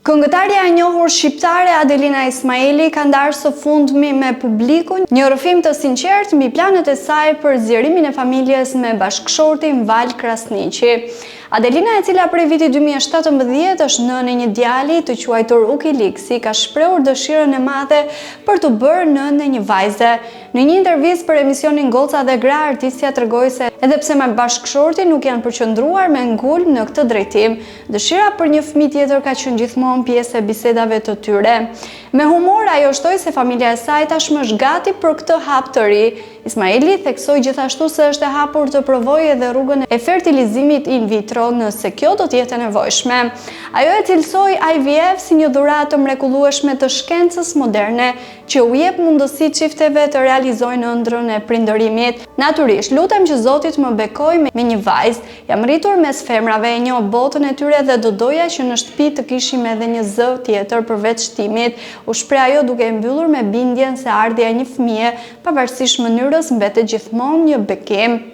Këngëtarja e njohur shqiptare Adelina Ismaili ka ndarë së fundmi me publikun një rrëfim të sinqert mbi planet e saj për zgjerimin e familjes me bashkëshortin Val Krasniqi. Adelina, e cila prej vitit 2017 është nënë e një djali të quajtur Uki Liksi, ka shprehur dëshirën e madhe për të bërë nënë e një vajze. Në një intervistë për emisionin Goca dhe Gra, artistja tregoi se edhe pse me bashkëshortin nuk janë përqendruar me ngulm në këtë drejtim, dëshira për një fëmijë tjetër ka qenë gjithmonë pjesë e bisedave të tyre. Me humor ajo shtoi se familja e saj tashmë është gati për këtë hap të ri. Ismaili theksoi gjithashtu se është e hapur të provojë edhe rrugën e fertilizimit in vitro nëse kjo do të jetë e nevojshme. Ajo e cilësoi IVF si një dhuratë të mrekullueshme të shkencës moderne që u jep mundësi çifteve të realizojnë ëndrrën e prindërimit. Natyrisht, lutem që Zoti të më bekojë me një vajzë. Jam rritur mes femrave, e njoh botën e tyre dhe do doja që në shtëpi të kishim edhe një zë tjetër përveç shtimit, u shpreh ajo duke mbyllur me bindjen se ardhja e një fëmie, pavarësisht mënyrës, mbetet gjithmonë një bekim.